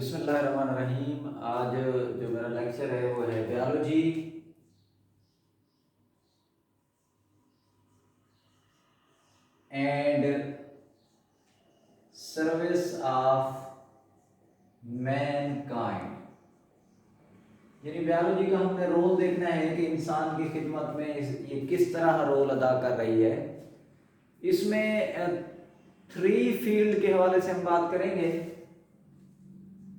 बिस्मिल्लाहिर्रहमानिर्रहीम। आज जो मेरा लेक्चर है वो है biology and service of Mankind. यानी बायोलॉजी का हमने रोल देखना है कि इंसान की खिदमत में ये किस तरह रोल अदा कर रही है। इसमें 3 फील्ड के हवाले से हम बात करेंगे।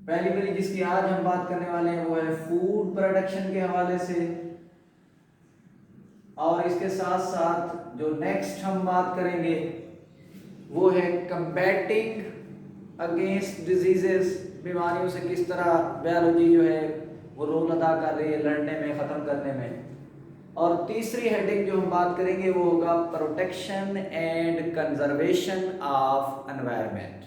पहली मेरी जिसकी आज हम बात करने वाले हैं वो है फूड प्रोडक्शन के हवाले से, और इसके साथ साथ जो नेक्स्ट हम बात करेंगे वो है कंबैटिंग अगेंस्ट डिजीजेस। बीमारियों से किस तरह बायोलॉजी जो है वो रोल अदा कर रही है लड़ने में, ख़त्म करने में। और तीसरी हेडिंग जो हम बात करेंगे वो होगा protection and conservation of environment.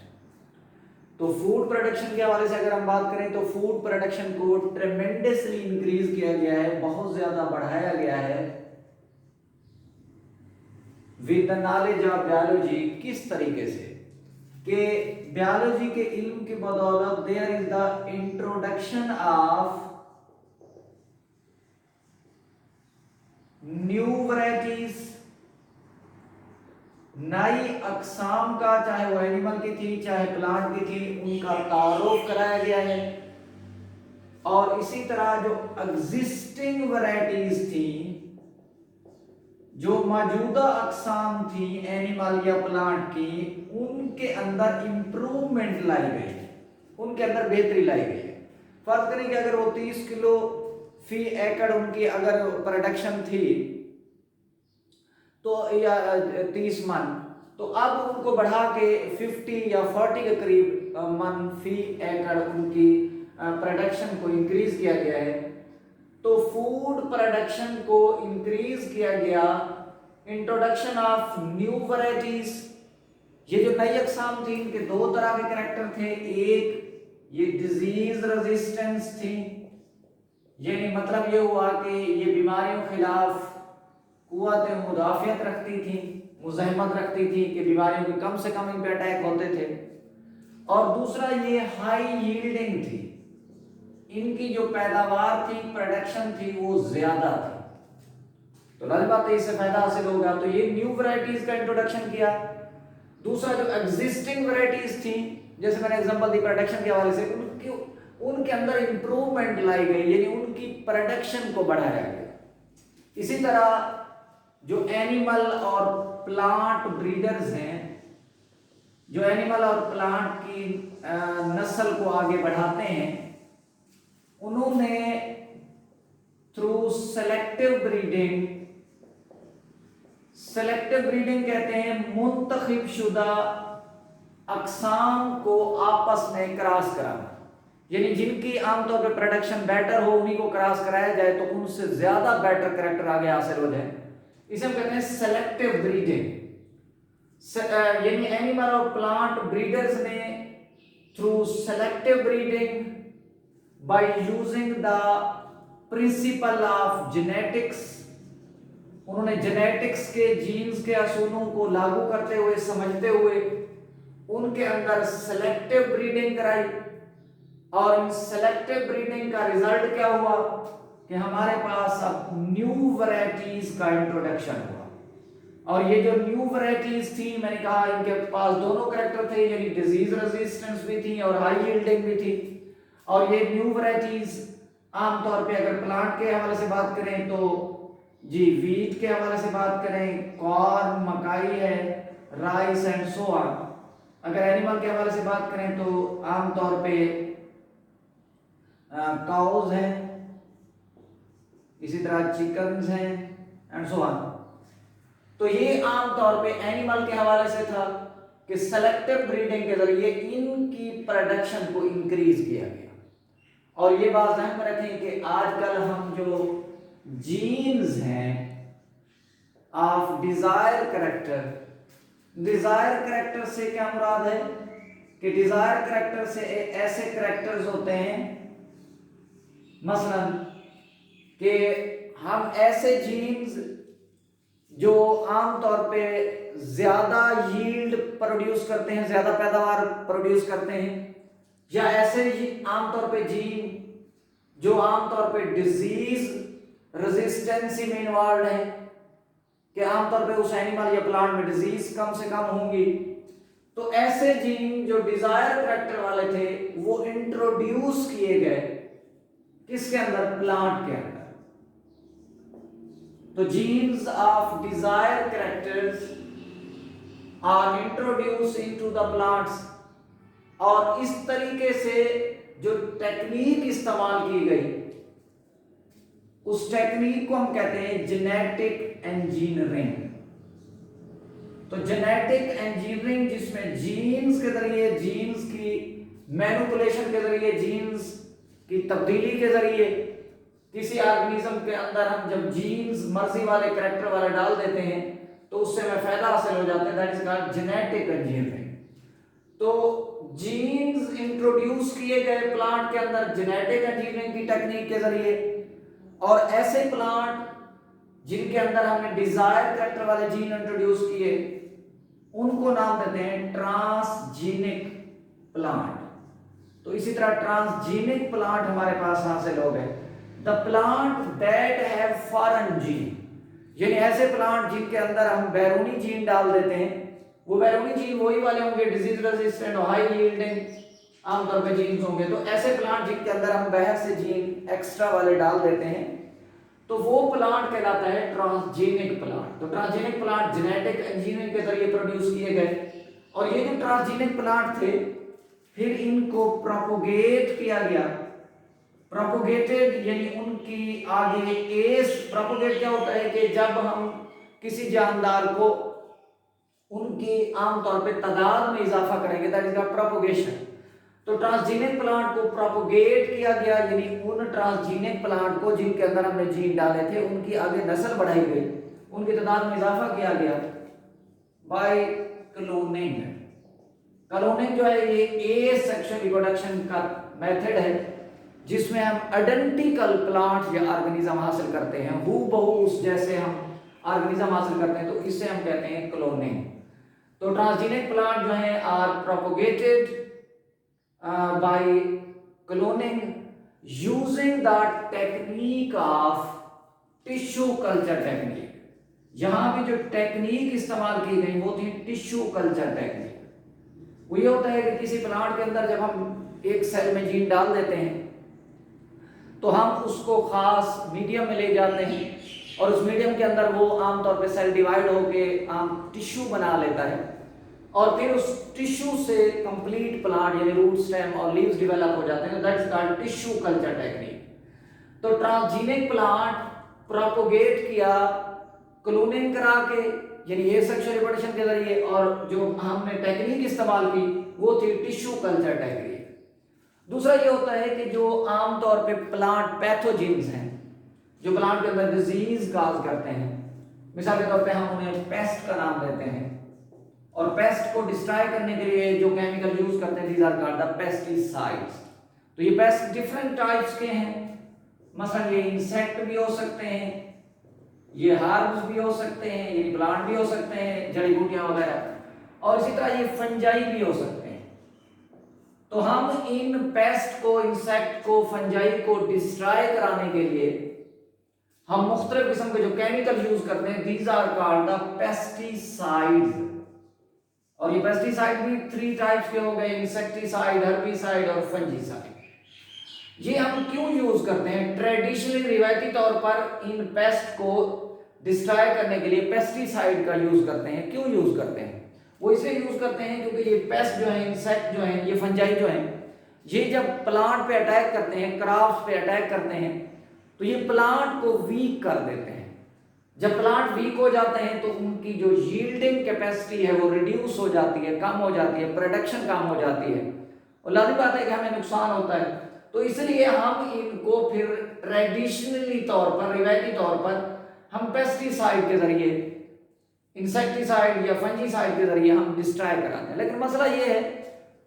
तो फूड प्रोडक्शन के हवाले से अगर हम बात करें तो फूड प्रोडक्शन को ट्रेमेंडसली इंक्रीज किया गया है, बहुत ज़्यादा बढ़ाया गया है with the knowledge of biology. किस तरीके से कि बायोलॉजी के इल्म की बदौलत there is the introduction of new varieties, नई अकसाम का, चाहे वो एनिमल की थी चाहे प्लांट की थी, उनका तारुफ कराया गया है। और इसी तरह जो एग्जिस्टिंग वैरायटीज थी, जो मौजूदा अकसाम थी एनिमल या प्लांट की, उनके अंदर इंप्रूवमेंट लाई गई, उनके अंदर बेहतरी लाई गई है। फर्ज करें कि अगर वो 30 किलो फी एकड़ उनकी अगर प्रोडक्शन थी तो या 30 मन, तो अब उनको बढ़ा के 50 या 40 के करीब मन फी एकड़ उनकी प्रोडक्शन को इंक्रीज किया गया है। तो फूड प्रोडक्शन को इंक्रीज किया गया, इंट्रोडक्शन ऑफ न्यू वैरायटीज। ये जो नई अकसाम थी इनके 2 तरह के कैरेक्टर थे। एक ये डिजीज रेजिस्टेंस थी, यानी मतलब ये हुआ कि ये बीमारियों के खिलाफ कुव्वत मुदाफियत रखती थी, मुज़ाहमत रखती थी कि बीमारियों के कम से कम इन पे अटैक होते थे। और दूसरा ये हाई यील्डिंग थी, इनकी जो पैदावार थी, प्रोडक्शन थी, वो ज्यादा थी। तो लाज़िम बात है इससे फायदा हासिल होगा। तो ये न्यू वैरायटीज का इंट्रोडक्शन किया। दूसरा जो एग्जिस्टिंग वैरायटीज थी, जैसे मैंने एग्जांपल दी प्रोडक्शन के हवाले से, उनके अंदर इंप्रूवमेंट लाई गई, यानी उनकी प्रोडक्शन को बढ़ाया गया। इसी तरह जो एनिमल और प्लांट ब्रीडर्स हैं, जो एनिमल और प्लांट की नस्ल को आगे बढ़ाते हैं, उन्होंने through selective breeding, selective breeding कहते हैं मुंतखब शुदा अकसाम को आपस में क्रॉस कराना, यानी जिनकी आमतौर पर प्रोडक्शन बेटर हो उन्हीं को क्रॉस कराया जाए तो उनसे ज्यादा बेटर कैरेक्टर आगे हासिल हो जाए। इसे हम कहते हैं सेलेक्टिव ब्रीडिंग। यानी एनिमल और प्लांट ब्रीडर्स ने through selective breeding by using the principle of genetics, उन्होंने जेनेटिक्स के जीन्स के असूलों को लागू करते हुए, समझते हुए उनके अंदर सेलेक्टिव ब्रीडिंग कराई। और इन सेलेक्टिव ब्रीडिंग का रिजल्ट क्या हुआ कि हमारे पास अब न्यू वैरायटीज का इंट्रोडक्शन हुआ। और ये जो न्यू वैरायटीज थी, मैंने कहा इनके पास दोनों कैरेक्टर थे, यानी डिजीज रेजिस्टेंस भी थी और हाई यील्डिंग भी थी। और ये न्यू वैरायटीज आमतौर पे अगर प्लांट के हवाले से बात करें तो जी वीट के हवाले से बात करें, कॉर्न, मकाई है, राइस एंड सो ऑन। अगर एनिमल के हवाले से बात करें तो आमतौर पे काउज हैं, इसी तरह चिकन्स हैं एंड सो ऑन। तो ये आमतौर पे एनिमल के हवाले से था कि सेलेक्टिव ब्रीडिंग के जरिए इनकी प्रोडक्शन को इंक्रीज किया गया। और ये बात ध्यान में रखें कि आजकल हम जो जीन्स हैं of desire character, desire character से क्या मुराद है कि डिजायर कैरेक्टर से ऐसे कैरेक्टर्स होते हैं मसलन कि हम ऐसे जीन्स जो आमतौर पे ज्यादा यील्ड प्रोड्यूस करते हैं, ज्यादा पैदावार प्रोड्यूस करते हैं, या ऐसे ही आमतौर पे जीन जो आमतौर पे डिजीज रेजिस्टेंसी में इन्वॉल्व है, कि आमतौर पे उस एनिमल या प्लांट में डिजीज कम से कम होंगी। तो ऐसे जीन जो डिजायर करैक्टर वाले थे वो इंट्रोड्यूस किए गए किसके अंदर, प्लांट के अंदर। तो genes of desire characters are introduce into the plants, और इस तरीके से जो टेक्निक इस्तेमाल की गई उस टेक्निक को हम कहते हैं जेनेटिक इंजीनियरिंग। तो जेनेटिक इंजीनियरिंग जिसमें जीन्स के जरिए, जीन्स की मैनिपुलेशन के जरिए, जीन्स की तब्दीली के जरिए किसी ऑर्गेनिज्म के अंदर हम जब जीन्स मर्जी वाले कैरेक्टर वाले डाल देते हैं तो उससे हमें फायदा हासिल हो जाता है, that is called genetic engineering. तो जीन्स इंट्रोड्यूस किए गए प्लांट के अंदर जेनेटिक इंजीनियरिंग की टेक्निक के जरिए, और ऐसे प्लांट जिनके अंदर हमने डिजायर कैरेक्टर वाले जीन इंट्रोड्यूस किए उनको नाम देते हैं ट्रांसजीनिक प्लांट। तो इसी तरह ट्रांसजीनिक प्लांट हमारे पास हासिल हो गए, the plant that have foreign gene, यानी ऐसे प्लांट जिनके अंदर हम बैरूनी जीन डाल देते हैं। वो बैरूनी जीन वही वाले होंगे डिजीज रेजिस्टेंट और हाई यील्डिंग आमतौर पे जीन्स होंगे। तो ऐसे प्लांट जिनके अंदर हम बाहर से जीन एक्स्ट्रा वाले डाल देते हैं तो वो प्लांट कहलाता है ट्रांसजेनिक प्लांट। तो ट्रांसजेनिक प्लांट जेनेटिक इंजीनियरिंग के जरिए प्रोड्यूस किए गए, और ये जो ट्रांसजेनिक प्लांट थे फिर इनको प्रोपोगेट किया गया। प्रोपोगेटेड यानी उनकी आगे एज, प्रोपोगेट क्या होता है कि जब हम किसी जानदार को उनकी आमतौर पे तादाद में इजाफा करेंगे, दैट इज प्रोपोगेशन। तो ट्रांसजीनिक प्लांट को प्रोपोगेट किया गया, यानी उन ट्रांसजीनिक प्लांट को जिनके अंदर हमने जीन डाले थे उनकी आगे नस्ल बढ़ाई गई, उनकी तादाद में इजाफा किया गया बाय क्लोनिंग। क्लोनिंग जो है ये एसेक्सुअल रिप्रोडक्शन का मेथड है जिसमें हम आइडेंटिकल प्लांट या ऑर्गेनिज्म हासिल करते हैं, हूबहू उस जैसे हम ऑर्गेनिज्म हासिल करते हैं, तो इसे हम कहते हैं क्लोनिंग। तो ट्रांसजीनिक प्लांट जो है are propagated by cloning using the technique of tissue culture technique। यहां भी जो टेक्निक इस्तेमाल की गई वो थी टिश्यू कल्चर टेक्निक। वो ये होता है कि किसी प्लांट के अंदर जब हम एक सेल में जीन डाल देते हैं तो हम उसको खास मीडियम में ले जाते हैं, और उस मीडियम के अंदर वो आमतौर पे सेल डिवाइड होके आम टिश्यू बना लेता है, और फिर उस टिश्यू से कंप्लीट प्लांट यानी रूट, स्टेम और लीव्स डेवलप हो जाते हैं। That is called tissue culture technique. तो ट्रांसजीनिक प्लांट प्रोपोगेट किया क्लोनिंग करा के, यानी एसेक्सुअल रिप्रोडक्शन के जरिए, और जो हमने टेक्निक इस्तेमाल की वो थी टिश्यू कल्चर टेक्निक। दूसरा ये होता है कि जो आमतौर पे प्लांट पैथोजेन्स हैं, जो प्लांट के अंदर डिजीज काज करते हैं, मिसाल के तौर पे हम उन्हें पेस्ट का नाम देते हैं, और पेस्ट को डिस्ट्रॉय करने के लिए जो केमिकल यूज करते हैं, these are called the pesticides. तो ये पेस्ट डिफरेंट टाइप्स के हैं, मसलन ये इंसेक्ट भी हो सकते हैं, ये हार्ब्स भी हो सकते हैं, ये प्लांट भी हो सकते हैं, जड़ी बूटियां वगैरह, और इसी तरह ये फंजाई भी हो सकते हैं। तो हम इन पेस्ट को, इंसेक्ट को, फंजाई को डिस्ट्रॉय कराने के लिए हम मुख्तलिफ किस्म के जो केमिकल यूज करते हैं, these are called the pesticides. और ये पेस्टिसाइड भी 3 टाइप्स के हो गए, इंसेक्टिसाइड, हर्बिसाइड और फंजीसाइड। ये हम क्यों यूज करते हैं? ट्रेडिशनली रिवायती तौर पर इन पेस्ट को डिस्ट्रॉय करने के लिए पेस्टिसाइड का यूज करते हैं। क्यों यूज करते हैं? वो इसलिए यूज करते हैं क्योंकि ये पेस्ट जो है, इंसेक्ट जो है, ये फंजाई जो है, ये जब प्लांट पे अटैक करते हैं, क्रॉप्स पे अटैक करते हैं, तो ये प्लांट को वीक कर देते हैं। जब प्लांट वीक हो जाते हैं तो उनकी जो यील्डिंग कैपेसिटी है वो रिड्यूस हो जाती है, कम हो जाती है, प्रोडक्शन कम हो जाती है, और लाजिम बात है कि हमें नुकसान होता है। तो इसलिए हम इनको फिर ट्रेडिशनली तौर पर, रिवायती तौर पर हम पेस्टिसाइड के जरिए, इंसेक्टिसाइड या फंजीसाइड के जरिए हम डिस्ट्रॉय कराते हैं। लेकिन मसला ये है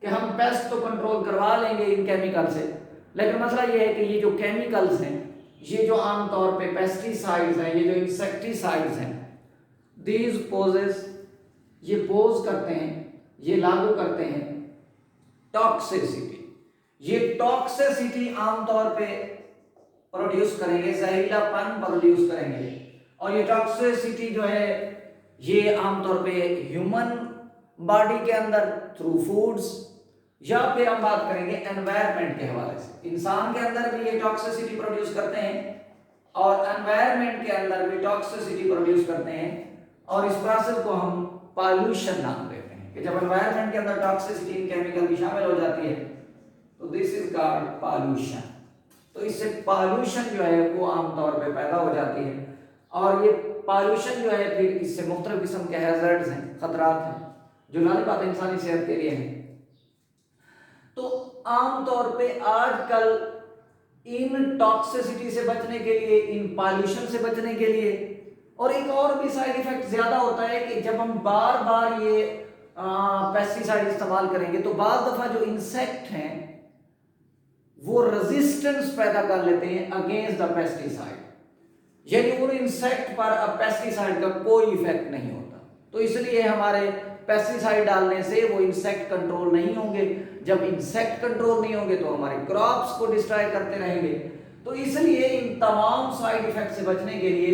कि हम पेस्ट तो कंट्रोल करवा लेंगे इन केमिकल से, लेकिन मसला ये है कि ये जो केमिकल्स हैं, ये जो आमतौर पे पेस्टिसाइड्स हैं, ये जो इंसेक्टिसाइड्स हैं, दीज पोजेस, ये पोज करते हैं, ये लागू करते हैं टॉक्सिसिटी, ये टॉक्सिसिटी आमतौर पे प्रोड्यूस करेंगे, जहरीलापन प्रोड्यूस करेंगे। और ये टॉक्सिसिटी जो है ये आमतौर पे ह्यूमन बॉडी के अंदर थ्रू फूड्स, या फिर हम बात करेंगे एनवायरनमेंट के हवाले से, इंसान के अंदर भी ये टॉक्सिसिटी प्रोड्यूस करते हैं और एनवायरनमेंट के अंदर भी टॉक्सिसिटी प्रोड्यूस करते हैं। और इस प्रोसेस को हम पॉल्यूशन नाम देते हैं कि जब एनवायरनमेंट के अंदर टॉक्सिसिटी केमिकल भी शामिल हो जाती है तो दिस इज कॉल्ड पॉल्यूशन। तो इससे पॉल्यूशन जो है वो आमतौर पे पैदा हो जाती है और ये पॉल्यूशन जो है फिर इससे मुख्तलिफ किस्म के हैजर्ड्स हैं, खतरात हैं जो लाज़िम बात है इंसानी सेहत के लिए हैं। तो आमतौर पे आजकल इन टॉक्सिसिटी से बचने के लिए, इन पॉल्यूशन से बचने के लिए, और एक और भी साइड इफेक्ट ज्यादा होता है कि जब हम बार बार ये पेस्टिसाइड इस्तेमाल करेंगे तो बाज़ दफा जो इंसेक्ट हैं वो रेजिस्टेंस पैदा कर लेते हैं अगेंस्ट द पेस्टिसाइड, यानी उन इंसेक्ट पर अब पेस्टिसाइड का कोई इफेक्ट नहीं होता। तो इसलिए हमारे पेस्टिसाइड डालने से वो इंसेक्ट कंट्रोल नहीं होंगे, जब इंसेक्ट कंट्रोल नहीं होंगे तो हमारे क्रॉप्स को डिस्ट्रॉय करते रहेंगे। तो इसलिए इन तमाम साइड इफेक्ट से बचने के लिए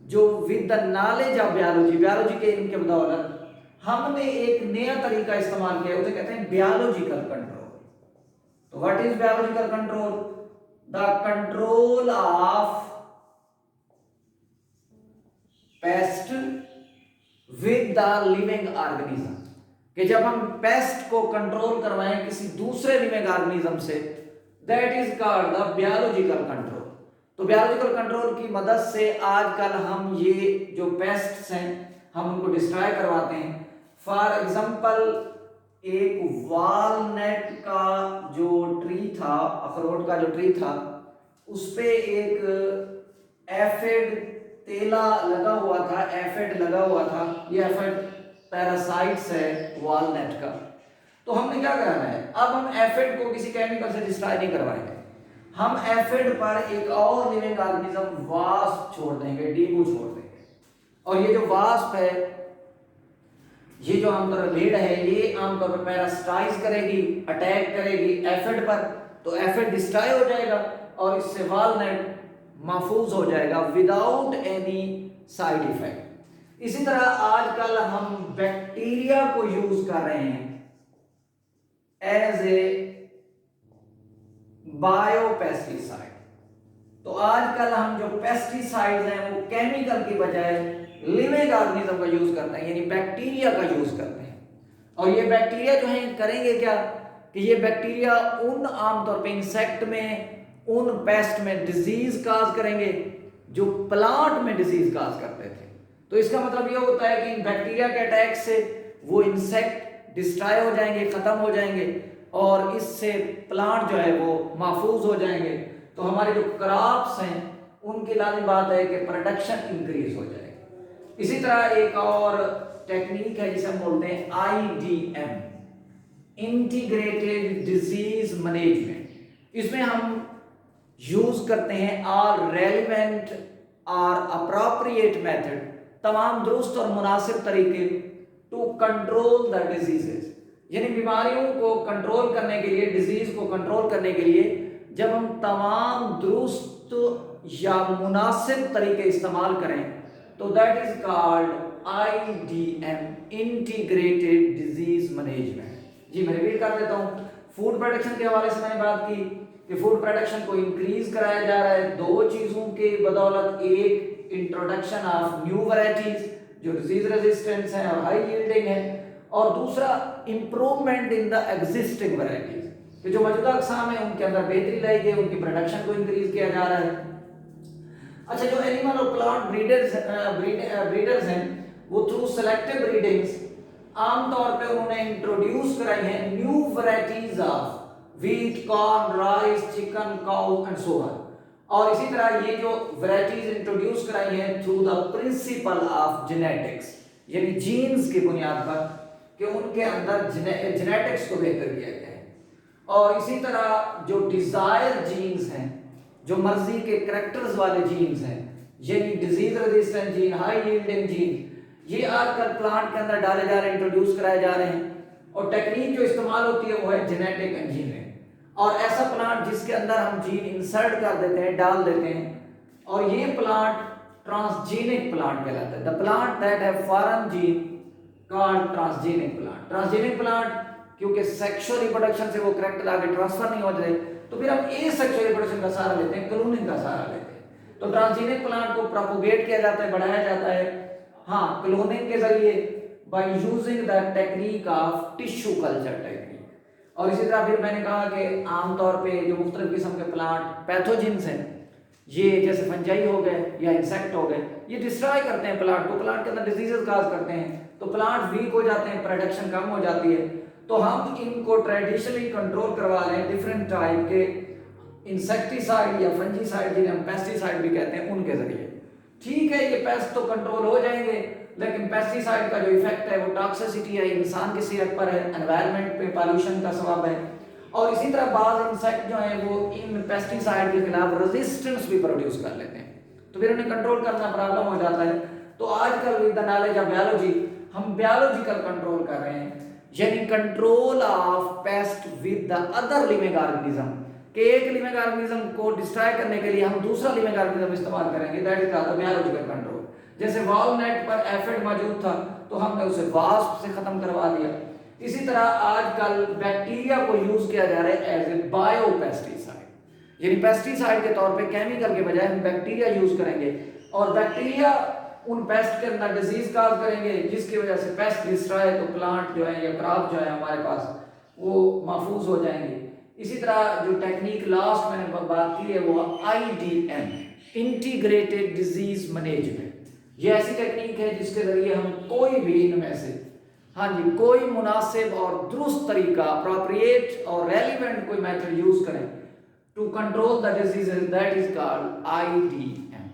जो with the knowledge of biology के इनके बदौलत हमने एक नया तरीका इस्तेमाल किया, उसे कहते हैं बायोलॉजिकल कंट्रोल। तो what is biological control? The control of paste with the living organism, कि जब हम पेस्ट को कंट्रोल करवाएं किसी दूसरे लिविंग ऑर्गेनिज्म से, that is called the biological control. तो बायोलॉजिकल कंट्रोल की मदद से आजकल हम ये जो पेस्ट्स हैं हम उनको डिस्ट्रॉय करवाते हैं। फॉर एग्जांपल एक वॉलनट का जो ट्री था, अखरोट का जो ट्री था, उस पे एक एफिड तेला लगा हुआ था, एफिड लगा हुआ था। ये एफिड पैरासाइट्स है वॉलनट का। तो हमने क्या करना है, अब हम एफिड को किसी केमिकल से डिस्ट्रॉय नहीं करवाएंगे, हम एफिड पर एक और लिविंग ऑर्गेनिज्म वास्प छोड़ देंगे, डीबू छोड़ देंगे। और ये जो वास्प है, ये जो आमतौर पर भीड़ है, ये आमतौर पर पैरासाइज करेगी, अटैक करेगी एफिड पर, तो एफिड डिस्ट्रॉय हो जाएगा और इससे वॉलनट महफूज हो जाएगा विदाउट एनी साइड इफेक्ट। इसी तरह आजकल हम बैक्टीरिया को यूज कर रहे हैं एज ए बायोपेस्टिसाइड। तो आजकल हम जो पेस्टिसाइड्स हैं वो केमिकल की बजाय लिविंग ऑर्गेनिज्म का यूज करते हैं, यानी बैक्टीरिया का यूज करते हैं। और ये बैक्टीरिया जो है करेंगे क्या कि ये बैक्टीरिया उन आमतौर पे इंसेक्ट में, उन पेस्ट में डिजीज काज करेंगे जो प्लांट में डिजीज काज करते थे। तो इसका मतलब ये होता है कि इन बैक्टीरिया के अटैक से वो इंसेक्ट डिस्ट्रॉय हो जाएंगे, खत्म हो जाएंगे और इससे प्लांट जो है वो महफूज हो जाएंगे। तो हमारे जो क्रॉप्स हैं उनकी लाजिम बात है कि प्रोडक्शन इंक्रीज हो जाएगी। इसी तरह एक और टेक्निक है जिसे हम बोलते हैं IDM, इंटीग्रेटेड डिजीज मैनेजमेंट। इसमें हम यूज करते हैं ऑल रेलिवेंट और अप्रोप्रिएट मेथड, तमाम दुरुस्त और मुनासिब तरीके टू कंट्रोल द डिजीजेस, यानी बीमारियों को कंट्रोल करने के लिए, डिजीज को कंट्रोल करने के लिए जब हम तमाम दुरुस्त या मुनासिब तरीके इस्तेमाल करें तो that is called IDM, integrated disease management. जी मैं रिपीट कर देता हूँ। फूड प्रोडक्शन के हवाले से मैंने बात की कि फूड प्रोडक्शन को इंक्रीज कराया जा रहा है दो चीजों के बदौलत। एक इंट्रोडक्शन ऑफ न्यू वैरायटीज जो डिजीज रेजिस्टेंस है और हाई यील्डिंग है, और दूसरा improvement in the existing varieties, कि जो मौजूदा अक़साम है उनके अंदर बेहतरी लाई गई, उनकी प्रोडक्शन को इंक्रीज किया जा रहा है। अच्छा, जो एनिमल और प्लांट ब्रीडर्स हैं वो थ्रू सेलेक्टिव ब्रीडिंग्स आमतौर पे उन्होंने इंट्रोड्यूस कराई है new varieties of wheat, corn, rice, chicken, cow and so on. और इसी तरह ये जो वैरायटीज इंट्रोड्यूस कराई हैं through the principle of genetics, यानी जीन्स की बुनियाद पर कि उनके अंदर जेनेटिक्स को बेहतर किया गया है। और इसी तरह जो डिजायर जीन्स हैं, जो मर्जी के करैक्टर्स वाले जीन्स हैं, यानी disease resistant gene, high yielding gene, ये आजकल प्लांट के अंदर डाले जा रहे हैं, इंट्रोड्यूस कराए जा रहे हैं। और टेक्निक जो इस्तेमाल होती है वो है जेनेटिक इंजीनियरिंग। और ऐसा प्लांट जिसके अंदर हम जीन इंसर्ट कर देते हैं, डाल देते हैं, और ये प्लांट ट्रांसजेनिक प्लांट कहलाता है। The plant that have foreign gene called transgenic plant. Transgenic plant क्योंकि सेक्सुअल रिप्रोडक्शन से वो करैक्टर आगे ट्रांसफर नहीं होते, तो फिर हम एसेक्सुअल रिप्रोडक्शन का सहारा लेते हैं, क्लोनिंग का सहारा लेते हैं। तो ट्रांसजेनिक प्लांट को प्रोपोगेट किया जाता है, बढ़ाया जाता है, हाँ, क्लोनिंग के जरिए, by using the technique of tissue culture technique. और इसी तरह फिर मैंने कहा कि आमतौर पे जो मुख्तलिफ किस्म के प्लांट पैथोजेंस हैं, ये जैसे फंजाई हो गए या इंसेक्ट हो गए, ये डिस्ट्रॉय करते हैं प्लांट को, प्लांट के अंदर डिजीजेस काज करते हैं, तो प्लांट वीक हो जाते हैं, प्रोडक्शन कम हो जाती है। तो हम इनको ट्रेडिशनली कंट्रोल करवा लें डिफरेंट टाइप के इंसेक्टिसाइड या फंजीसाइड, जिन्हें हम पेस्टिसाइड भी कहते हैं, उनके जरिए। ठीक है, ये पेस्ट तो कंट्रोल हो जाएंगे, लेकिन पेस्टिसाइड का जो इफेक्ट है वो टॉक्सिसिटी है, इंसान की सेहत पर है, एनवायरनमेंट पे पॉल्यूशन का सबब है। और इसी तरह बाज इंसेक्ट जो है वो इन पेस्टिसाइड के खिलाफ रेजिस्टेंस भी प्रोड्यूस कर लेते हैं, तो फिर उन्हें कंट्रोल करना प्रॉब्लम हो जाता है। तो आजकल with the knowledge of biology हम बायोलॉजिकल कंट्रोल कर रहे हैं, यानी control of paste with the other living organism, कि एक लिविंग ऑर्गेनिज्म को डिस्ट्रॉय करने के लिए हम दूसरा लिविंग ऑर्गेनिज्म इस्तेमाल करेंगे, that is called biological control. जैसे वॉलनट पर एफिड मौजूद था तो हमने उसे वास्प से खत्म करवा दिया। इसी तरह आजकल बैक्टीरिया को यूज किया जा रहा है एज ए बायोपेस्टिसाइड, यानी पेस्टिसाइड के तौर पे केमिकल के बजाय हम बैक्टीरिया यूज करेंगे, और बैक्टीरिया उन पेस्ट के अंदर डिजीज काज करेंगे, जिसकी वजह से पेस्ट डिस्ट्रॉय, तो प्लांट जो है या क्रॉप जो है हमारे पास वो महफूज हो जाएंगे। इसी तरह जो टेक्निक लास्ट मैंने बात की है वो IDM, इंटीग्रेटेड डिजीज मैनेजमेंट। ये ऐसी टेक्निक है जिसके जरिए हम कोई भी इनमें से, हाँ जी, कोई मुनासिब और दुरुस्त तरीका, अप्रोप्रिएट और रेलिवेंट कोई मेथड यूज करें to control the disease, that is called IDM।